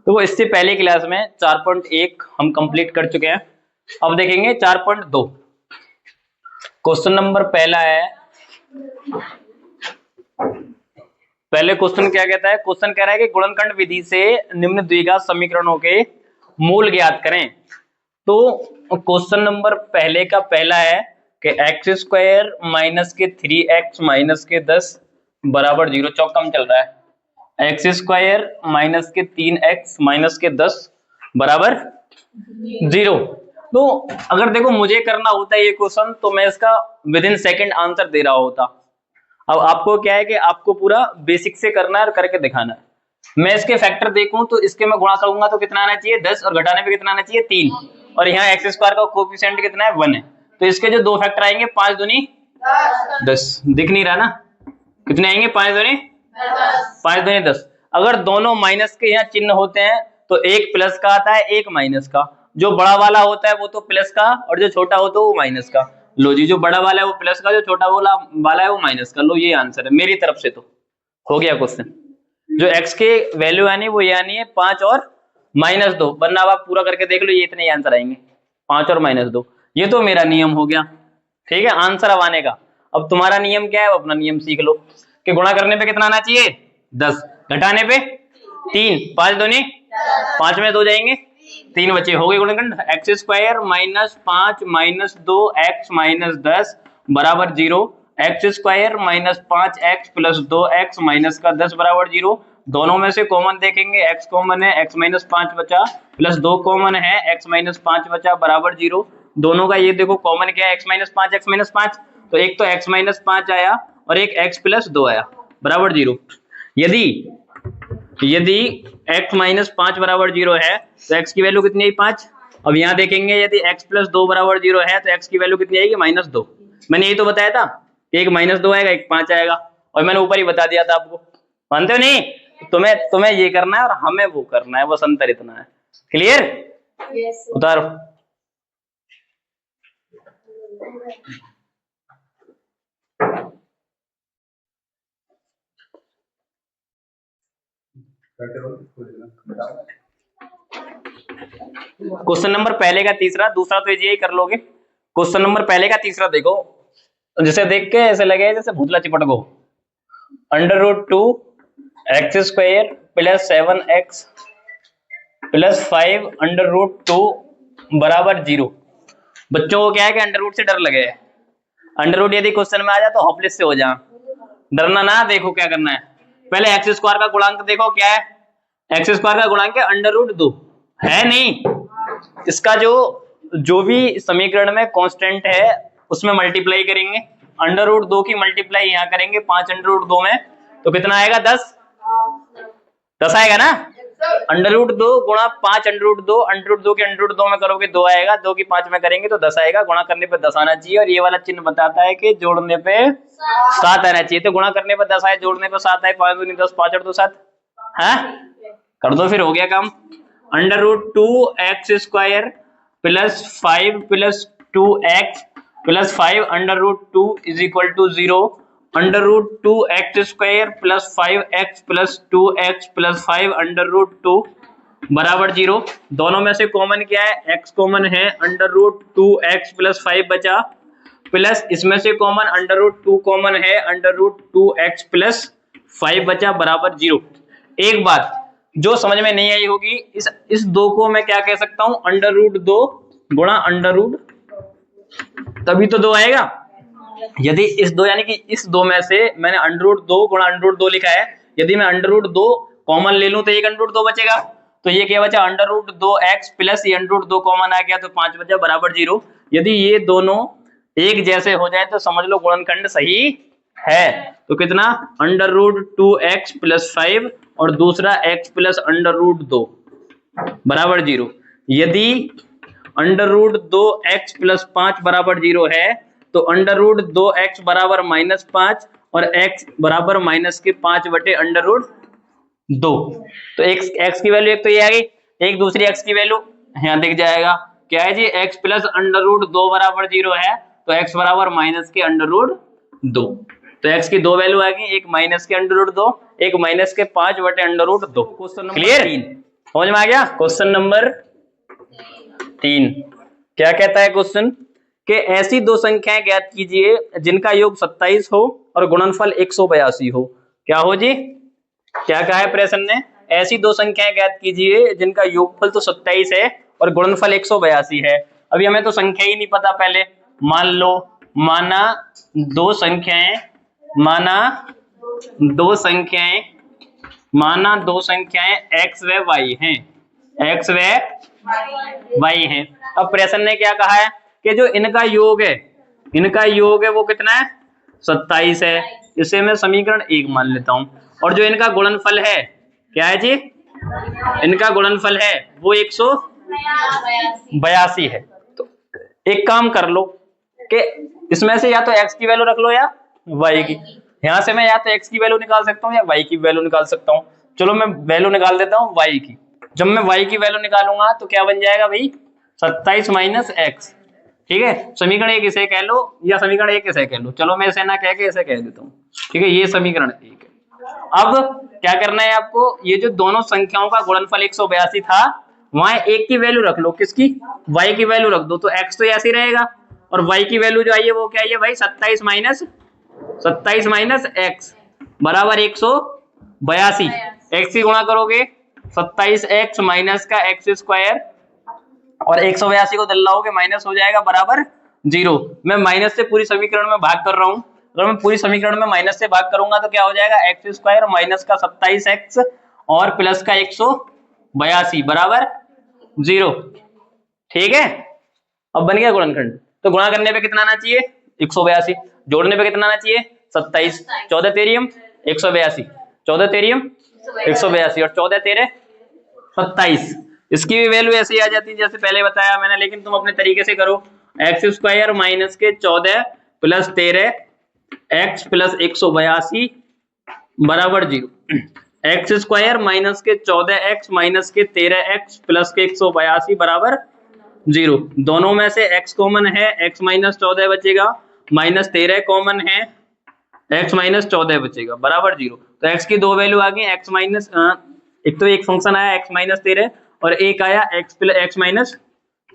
तो इससे पहले क्लास में 4.1 हम कंप्लीट कर चुके हैं। अब देखेंगे 4.2। क्वेश्चन नंबर पहला है। पहले क्वेश्चन क्या कहता है? क्वेश्चन कह रहा है कि गुणनखंड विधि से निम्न द्विघात समीकरणों के मूल ज्ञात करें। तो क्वेश्चन नंबर पहले का पहला है कि एक्स स्क्वायर माइनस के 3x माइनस के 10 बराबर 0। चौकम चल रहा है। एक्स स्क्वायर माइनस के 3x माइनस के 10 बराबर 0। तो अगर देखो मुझे करना होता है ये क्वेश्चन तो मैं इसका विद इन सेकेंड आंसर दे रहा होता। अब आपको क्या है कि आपको पूरा बेसिक से करना है और करके दिखाना है। मैं इसके फैक्टर देखूं तो इसके मैं गुणा करूंगा तो कितना आना चाहिए 10 और घटाने पे कितना आना चाहिए 3 और यहाँ एक्स स्क्वायर का कोएफिशिएंट कितना है 1 है। तो इसके जो दो फैक्टर आएंगे 5 दूनी 10। दिख नहीं रहा ना? कितने आएंगे? 5 दूनी 10। अगर दोनों माइनस के यहाँ चिन्ह होते हैं तो एक प्लस का आता है एक माइनस का। जो बड़ा वाला होता है वो तो प्लस का और जो छोटा होता है वो माइनस का। लो जी, जो बड़ा वाला है वो प्लस का, जो छोटा वाला है वो माइनस का। लो ये आंसर है मेरी तरफ से। तो हो गया क्वेश्चन। जो x के वैल्यू आनी वो ये आनी है 5 और -2। वरना आप पूरा करके देख लो ये इतने ही आंसर आएंगे 5 और -2। ये तो मेरा नियम हो गया। ठीक है, आंसर अब आने का। अब तुम्हारा नियम क्या है वो अपना नियम सीख लो कि गुणा करने पे कितना आना चाहिए 10, घटाने पे 3, 5 दूनी 5 में 2 जाएंगे 3 बचे। हो गए गुणनखंड। X square minus 5 minus 2 X minus 10 बराबर 0। X square minus 5 X plus 2 X minus का 10 बराबर 0। दोनों में से कॉमन देखेंगे, एक्स कॉमन है, एक्स माइनस 5 बचा, प्लस 2 कॉमन है, एक्स माइनस 5 बचा बराबर 0। दोनों का ये देखो कॉमन क्या है एक्स माइनस 5 एक्स माइनस 5। तो एक तो एक्स माइनस 5 आया और एक एक्स प्लस 2 आया बराबर 0। यदि x माइनस 5 बराबर 0 है तो x की वैल्यू कितनी आई 5। अब यहाँ देखेंगे यदि x प्लस 2 बराबर 0 है तो x की वैल्यू कितनी आएगी -2। मैंने यही तो बताया था, एक -2 आएगा एक 5 आएगा और मैंने ऊपर ही बता दिया था आपको। मानते हो नहीं? तुम्हें ये करना है और हमें वो करना है, बस अंतर इतना है। क्लियर? उतारो। क्वेश्चन नंबर पहले का तीसरा, दूसरा तो यही कर लोगे। क्वेश्चन नंबर पहले का तीसरा देखो, जिसे देख के ऐसे लगे जैसे भूतला चिपट गो। √2 x square plus 7x plus 5 √2 बराबर 0। बच्चों को क्या है कि अंडर रूट से डर लगे। अंडर रूट यदि क्वेश्चन में आ जाए तो होपलेस से हो जा। डरना ना, देखो क्या करना है। पहले एक्स स्क्वायर का गुणांक देखो क्या है। एक्स स्क्वायर का गुणांक है √2 है नहीं। इसका जो भी समीकरण में कांस्टेंट है उसमें मल्टीप्लाई करेंगे। √2 की मल्टीप्लाई यहाँ करेंगे 5 √2 में तो कितना आएगा 10 आएगा ना। √2 गुणा 5 √2, √2 के √2 में करोगे 2 आएगा, 2 की 5 में करेंगे तो 10 आएगा। गुणा करने पे 10 आना चाहिए और ये वाला चिन्ह बताता है कि जोड़ने पे 7 आना चाहिए। तो गुणा करने पे 10 आए, जोड़ने पे 7 आए, 5 दूनी 10, 5 और 2 7 है। कर दो फिर, हो गया काम। √2 x square plus 5 plus 2x plus 5 √2 is equal to 0। √2 x square plus 5x plus 2x plus 5 √2 बराबर 0। दोनों में से कॉमन क्या है? x कॉमन है, √2 x प्लस 5 बचा, प्लस इसमें से कॉमन √2 कॉमन है, √2 x प्लस 5 बचा बराबर 0। एक बात जो समझ में नहीं आई होगी, इस दो को मैं क्या कह सकता हूं? √2 गुणा √ तभी तो 2 आएगा। यदि इस दो यानी कि इस दो में से मैंने √2 गुणा √2 लिखा है, यदि मैं √2 कॉमन ले लूं तो एक √2 बचेगा। तो ये क्या बचा? √2x प्लस ये √2 कॉमन आ गया तो 5 बचा बराबर 0। यदि ये दोनों एक जैसे हो जाए तो समझ लो गुणनखंड सही है। तो कितना? √2x प्लस 5 और दूसरा x प्लस √2 बराबर 0। यदि √2x प्लस 5 बराबर 0 है तो √2x बराबर -5 और x बराबर -5/√2। तो x की वैल्यू एक तो ये आ गई, एक दूसरी x की वैल्यू यहाँ दिख जाएगा। क्या है जी? x प्लस √2 बराबर 0 है तो x बराबर -√2। तो x की दो वैल्यू आ गई, एक माइनस के √2, एक -5/√2। Question number 3। समझ में आ गया। क्वेश्चन नंबर 3 क्या कहता है क्वेश्चन कि ऐसी दो संख्याएं ज्ञात कीजिए जिनका योग 27 हो और गुणनफल 182 हो। क्या हो जी, क्या कहा है प्रश्न ने, ऐसी दो संख्याएं ज्ञात कीजिए जिनका योगफल तो 27 है और गुणनफल 182 है। अभी हमें तो संख्या ही नहीं पता। पहले मान लो, माना दो संख्याएं x व y हैं, x व y हैं। अब प्रश्न ने क्या कहा है कि जो इनका योग है वो कितना है, 27 है। इसे मैं समीकरण 1 मान लेता हूं। और जो इनका गुणनफल है, क्या है जी, इनका गुणनफल है वो 182 है। तो एक काम कर लो कि इसमें से या तो x की वैल्यू रख लो या y की। यहां से मैं या तो x की वैल्यू निकाल सकता हूं या y की वैल्यू निकाल सकता हूं। चलो मैं वैल्यू निकाल देता हूं y की। जब मैं y की वैल्यू निकालूंगा तो क्या बन जाएगा भाई, 27 माइनस x। ठीक है, समीकरण 1 इसे कह लो या समीकरण 1 इसे कह लो। चलो मैं इसे ना कह के इसे कह देता हूं। ठीक है, ये समीकरण 1 है। अब क्या करना है आपको, ये जो दोनों संख्याओं का गुणनफल 182 था, वहां एक की वैल्यू रख लो, किसकी, y की वैल्यू रख दो। तो x तो ऐसे ही रहेगा और y की वैल्यू जो आई है वो क्या है भाई, 27 माइनस x बराबर 182। x की गुणा करोगे 27x माइनस का x स्क्वायर और 182 को दल्लाओगे माइनस हो जाएगा बराबर 0। मैं माइनस से पूरी समीकरण में भाग कर रहा हूं। अगर मैं पूरी समीकरण में माइनस से भाग करूंगा तो क्या हो जाएगा, एक्स स्क्वायर माइनस का 27x और प्लस का 182 बराबर 0। ठीक है, अब बन गया गुणनखंड। तो गुणा करने पे कितना आना चाहिए, 182। जोड़ने पे कितना आना चाहिए, 27। 14 तेरियम 182, 14 तेरियम 182 और 14 तेरे 27। इसकी भी वैल्यू ऐसे ही आ जाती है जैसे पहले बताया मैंने, लेकिन तुम अपने तरीके से करो। एक्स स्क्वायर माइनस के 14 प्लस 13 एक्स प्लस 182 बराबर 0। एक्स स्क्वायर माइनस के 14 एक्स माइनस के 13 एक्स प्लस के 182 बराबर 0। दोनों में से x कॉमन है, x माइनस 14 बचेगा, माइनस 13 कॉमन है, x माइनस 14 बचेगा बराबर 0। तो x की दो वैल्यू आ गई, x माइनस, एक तो एक फंक्शन आया x माइनस 13 और एक आया x माइनस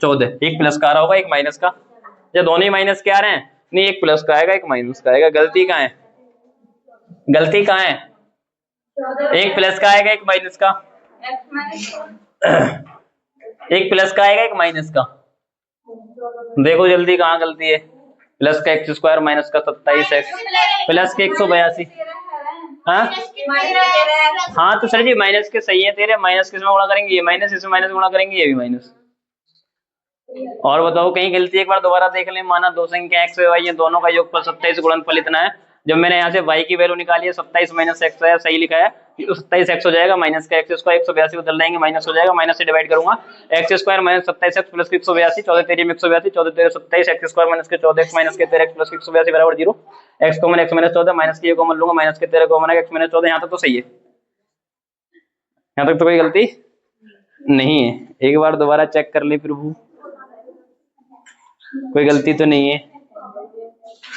14। एक प्लस का आ रहा होगा एक माइनस का, या दोनों ही माइनस के आ रहे हैं, नहीं एक प्लस का आएगा एक माइनस का आएगा। गलती कहाँ है, गलती कहाँ है, एक प्लस का आएगा एक माइनस का, एक प्लस का आएगा एक माइनस का। देखो जल्दी कहाँ गलती है, प्लस का एक्स स्क्वायर माइनस का 27x प्लस के 182। हाँ तो सर जी माइनस के सही है तेरे, माइनस किस में गुणा करेंगे, ये माइनस इसमें माइनस गुणा करेंगे, ये भी माइनस। और बताओ कहीं गलती, एक बार दोबारा देख लें। माना दो संख्या x व y है, दोनों का योगफल 27 गुणनफल इतना है। जब मैंने यहाँ से y की वैल्यू निकाली है 27 माइनस x है, सही लिखा है, 27x हो जाएगा, माइनस का x स्क्वायर 182 को बदल देंगे, माइनस हो जाएगा, माइनस से डिवाइड करूंगा, x square minus 27x plus 182, 14 तेरी में 182, 14 तेरे 27, x स्क्वायर माइनस के 14x माइनस के 13x प्लस 182 बराबर 0। x common x minus 14 minus के कॉमन लूंगा, माइनस के 13 कॉमन है, x माइनस 14। यहाँ तक तो सही है, यहाँ तक तो कोई गलती नहीं है। एक बार दोबारा चेक कर ले प्रभु, कोई गलती तो नहीं है,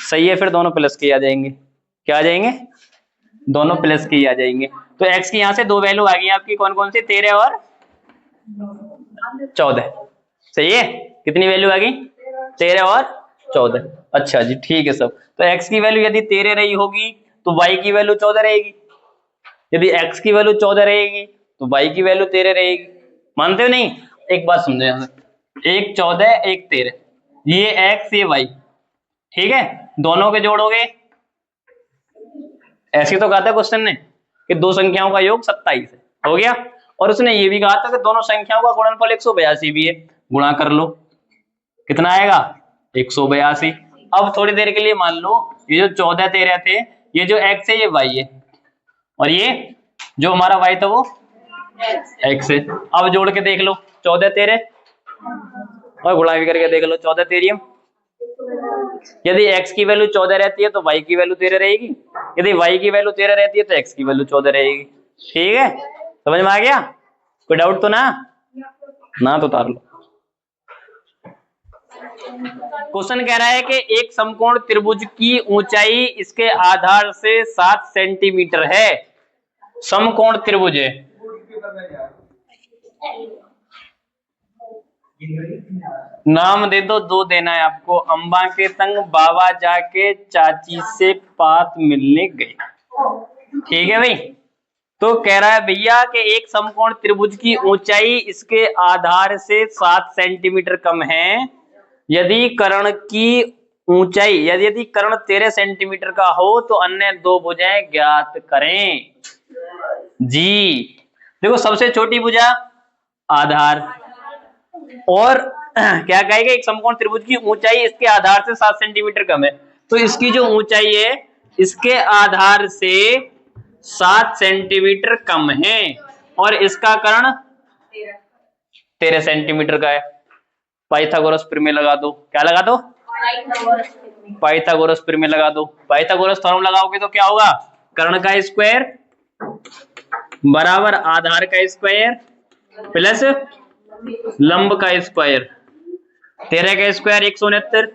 सही है। फिर दोनों प्लस के आ जाएंगे, क्या आ जाएंगे, दोनों प्लस के ही आ जाएंगे। तो x की यहाँ से दो वैल्यू आ गई आपकी, कौन कौन सी, 13 और 14। सही है, कितनी वैल्यू आ गई, 13 और 14। अच्छा जी ठीक है सब। तो x की वैल्यू यदि 13 रही होगी तो y की वैल्यू 14 रहेगी, यदि x की वैल्यू 14 रहेगी तो y की वैल्यू 13 रहेगी। मानते हो नहीं, एक बात समझो यहाँ से, एक 14 एक 13, ये x ये y, ठीक है, दोनों के जोड़ोगे, ऐसे तो कहा था क्वेश्चन ने कि दो संख्याओं का योग 27 है, हो गया। और उसने ये भी कहा था कि दोनों संख्याओं का गुणनफल 182 भी है, गुणा कर लो, कितना आएगा 182। अब थोड़ी देर के लिए मान लो ये जो 14 13 थे, ये जो x है ये y है, और ये जो हमारा y था वो x है। अब जोड़ के देख लो 14 13 और गुणा भी करके देख लो 14 तेरियम। यदि x की वैल्यू 14 रहती है तो y की वैल्यू 13 रहेगी, यदि y की वैल्यू 13 रहती है तो x की वैल्यू 14 रहेगी। ठीक है, समझ में आ गया, कोई डाउट तो ना तो उतार लो। क्वेश्चन कह रहा है कि एक समकोण त्रिभुज की ऊंचाई इसके आधार से 7 सेंटीमीटर है। समकोण त्रिभुज है, नाम दे दो, दो देना है आपको। अम्बा के तंग बाबा जाके चाची से पात मिलने गए। ठीक है भाई। तो कह रहा है भैया कि एक समकोण त्रिभुज की ऊंचाई इसके आधार से 7 सेंटीमीटर कम है यदि कर्ण की ऊंचाई यदि कर्ण 13 सेंटीमीटर का हो तो अन्य दो भुजाएं ज्ञात करें। जी देखो, सबसे छोटी भुजा आधार, और क्या कहेगा, एक समकोण त्रिभुज की ऊंचाई इसके आधार से 7 सेंटीमीटर कम है, तो इसकी जो ऊंचाई है इसके आधार से 7 सेंटीमीटर कम है और इसका कर्ण 13 सेंटीमीटर का है। पाइथागोरस प्रमेय लगा दो। क्या लगा दो? पाइथागोरस प्रमेय लगा दो। पाइथागोरस थ्योरम लगाओगे तो क्या होगा? कर्ण का स्क्वायर बराबर आधार का स्क्वायर प्लस लंब का स्क्वायर। 13 का स्क्वायर 169,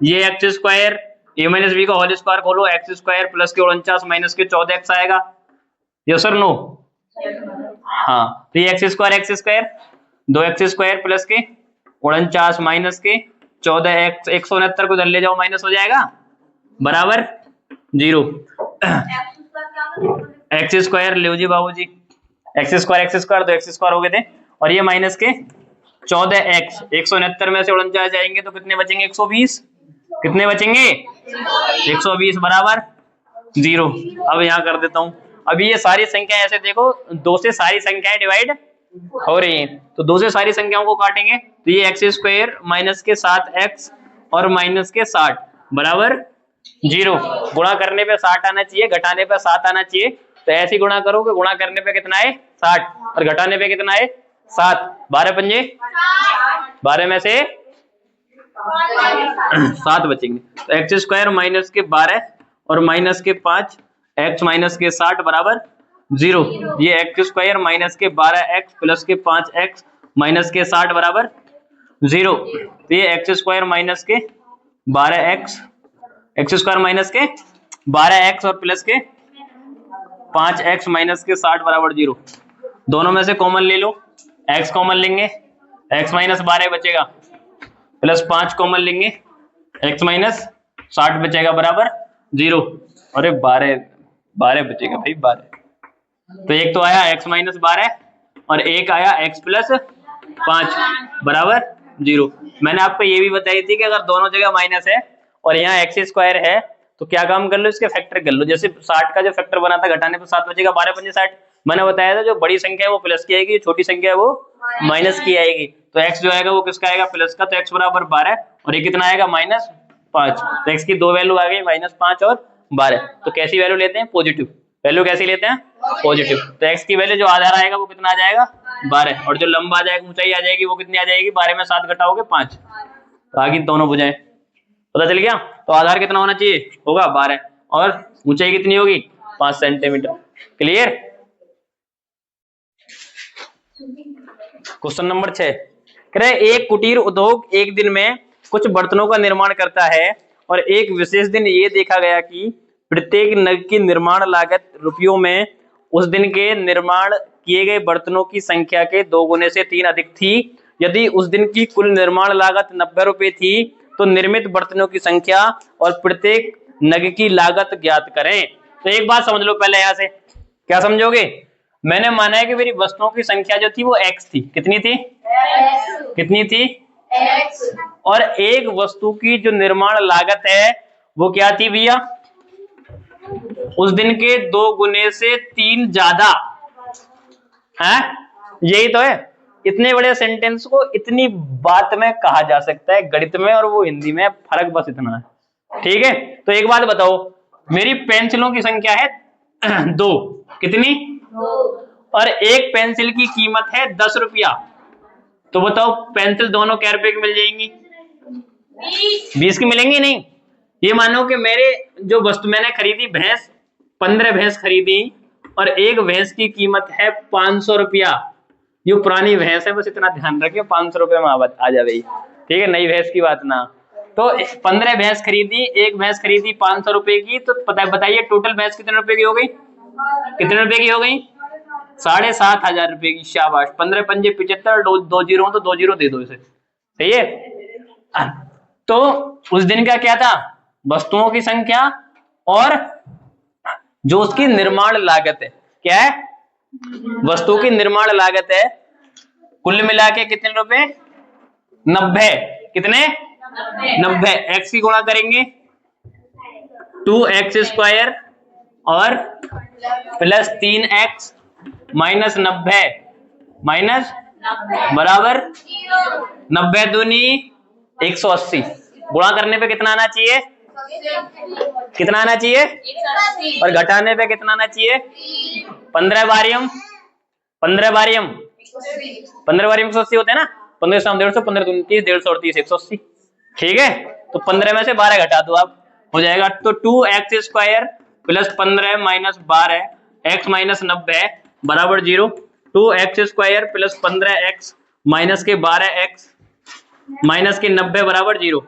ये एक्स स्क्वायर ए माइनस बी का होल स्क्वायर खोलो, एक्स स्क्वायर प्लस के 49 माइनस के 14x आएगा। यस और नो? हाँ, तो ये x square 2x square plus के 49 माइनस के 14x 169 को इधर ले जाओ, माइनस हो जाएगा बराबर 0। एक्स स्क्वायर लो जी बाबूजी, एक्स स्क्वायर तो एक्स स्क्वायर हो गए थे, और ये माइनस के 14x 169 में से 49 जाएंगे तो कितने बचेंगे? 120। कितने बचेंगे? 120 बराबर 0। अब यहाँ कर देता हूँ। अभी ये सारी संख्या ऐसे देखो, 2 से सारी संख्याएं डिवाइड हो रही हैं, तो 2 से सारी संख्याओं को काटेंगे तो ये एक्स स्क्वायर माइनस के 7x और माइनस के 60 बराबर 0। गुणा करने पे 60 आना चाहिए, घटाने पे 7 आना चाहिए, तो ऐसे गुणा करो कि गुणा करने पे कितना है 60 और घटाने पे कितना है 7। 12 पंजे 12 में से 7 बचेंगे, तो एक्स स्क्वायर माइनस के 12 और माइनस के 5 एक्स माइनस के 60 बराबर 0। ये एक्स स्क्वायर माइनस के 12x प्लस के 5x माइनस के 60 बराबर 0। तो ये एक्स स्क्वायर माइनस के 12x एक्स स्क्वायर माइनस के 12x और प्लस के 5x माइनस के 60 बराबर 0। दोनों में से कॉमन ले लो, x कॉमन लेंगे, x माइनस 12 बचेगा, प्लस 5 कॉमन लेंगे, x माइनस 60 बचेगा बराबर 0। अरे 12 बचेगा भाई 12। तो एक तो आया x माइनस 12 और एक आया x प्लस 5 बराबर 0। मैंने आपको ये भी बताई थी कि अगर दोनों जगह माइनस है और यहाँ एक्स स्क्वायर है तो क्या काम कर लो, इसके फैक्टर कर लो। जैसे 60 का जो फैक्टर बना था घटाने पर 7 बचेगा, 12 पंजे 60। मैंने बताया था जो बड़ी संख्या है वो प्लस की आएगी, छोटी संख्या है वो माइनस की आएगी। तो x जो आएगा वो किसका आएगा? प्लस का। तो x बराबर 12 और ये कितना आएगा? माइनस 5। तो x की दो वैल्यू आ गई, माइनस 5 और 12। तो कैसी वैल्यू लेते हैं? Positive value. कैसी लेते हैं? पॉजिटिव। तो x की वैल्यू जो आधार आएगा वो कितना आ जाएगा? 12, और जो लंबा आ जाएगा, ऊंचाई आ जाएगी, वो कितनी आ जाएगी? 12 में 7 घटाओगे 5। तो आगे दोनों भुजाएं पता चल गया। तो आधार कितना होना चाहिए? होगा 12, और ऊंचाई कितनी होगी? 5 सेंटीमीटर। क्लियर? क्वेश्चन नंबर 6 कह रहे एक कुटीर उद्योग एक दिन में कुछ बर्तनों का निर्माण करता है और एक विशेष दिन ये देखा गया कि प्रत्येक नग की निर्माण लागत रुपयों में उस दिन के निर्माण किए गए बर्तनों की संख्या के 2 गुने से 3 अधिक थी। यदि उस दिन की कुल निर्माण लागत 90 रुपए थी तो निर्मित बर्तनों की संख्या और प्रत्येक नग की लागत ज्ञात करें। तो एक बात समझ लो पहले, यहां से क्या समझोगे? मैंने माना है कि मेरी वस्तुओं की संख्या जो थी वो x थी। कितनी थी? कितनी थी? x। और एक वस्तु की जो निर्माण लागत है वो क्या थी भैया? उस दिन के 2 गुने से 3 ज्यादा है। यही तो है। इतने बड़े सेंटेंस को इतनी बात में कहा जा सकता है, गणित में और वो हिंदी में, फर्क बस इतना है। ठीक है, तो एक बात बताओ, मेरी पेंसिलों की संख्या है 2। कितनी? 2। और एक पेंसिल की कीमत है 10 रुपया। तो बताओ पेंसिल दोनों क्या रुपए की मिल जाएंगी? 20 की मिलेंगी? नहीं। ये मानो कि मेरे जो वस्तु मैंने खरीदी, भैंस 15 भैंस खरीदी और एक भैंस की कीमत है 500 रुपया। ये पुरानी भैंस है, बस इतना ध्यान रखिए 500 रुपये में आ जाए। ठीक है, नई भैंस की बात ना। तो 15 भैंस खरीदी, एक भैंस खरीदी 500 रुपए की, तो बताइए टोटल भैंस कितने रुपए की हो गई? कितने रुपए की हो गई? 7,500 रुपए की। शाबाश। 15 पंजे 75, दो जीरो तो 2 जीरो दे दो इसे। सही है। तो उस दिन का क्या था, वस्तुओं की संख्या और जो उसकी निर्माण लागत है। क्या है, वस्तु की निर्माण लागत है। कुल मिला के कितने रुपए, 90। कितने, 90। एक्स की गुणा करेंगे 2x² और प्लस 3x माइनस 90 माइनस बराबर 90 दूनी 180। गुणा करने पे कितना आना चाहिए, कितना आना चाहिए, और घटाने पे कितना आना चाहिए, 15 बारियम 15 बारियम 15 बारियम 180 होते हैं ना। 15 शाम 150, 15 दूनी 30, 150 और 30 180। ठीक है, तो 15 में से 12 घटा दो आप, हो जाएगा। तो 2x² plus 15 minus 12 x minus 90 बराबर 0। 2x² प्लस 15x माइनस के 12x माइनस के 90 बराबर 0।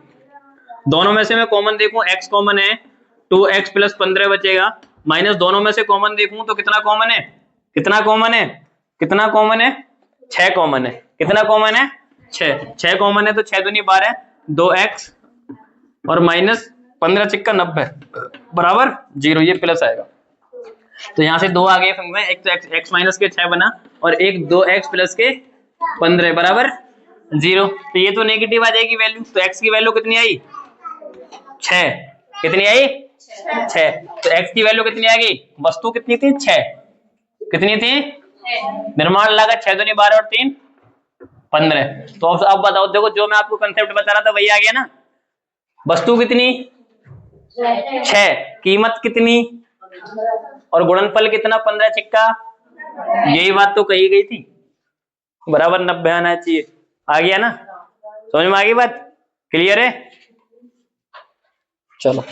दोनों में से मैं कॉमन देखूं, x कॉमन है, 2x प्लस 15 बचेगा, माइनस दोनों में से कॉमन देखूं तो कितना कॉमन है, कितना कॉमन है, कितना कॉमन है, 6 कॉमन है। कितना कॉमन है, 6 कॉमन है। तो 6 दूनी 12, 2x और माइनस 15 चिक्का 90 बराबर 0। ये प्लस आएगा। तो यहां से 2 आ गए में, एक तो x माइनस के 6 बना और एक 2x प्लस के 15 बराबर 0। तो ये तो नेगेटिव आ जाएगी वैल्यू। तो x की वैल्यू कितनी आई, 6। कितनी आई, 6। तो x की वैल्यू कितनी आ गई, वस्तु कितनी थी, 6। कितनी थी, निर्माण लागत 6 दूनी 12 और 3 15। तो अब बताओ, देखो जो मैं आपको कंसेप्ट बता रहा था वही आ गया ना। वस्तु कितनी, 6, कीमत कितनी और गुणनफल कितना, 15 चिक्का। यही बात तो कही गई थी, बराबर 90 आना चाहिए। आ गया ना, समझ में आ गई बात, क्लियर है। चलो।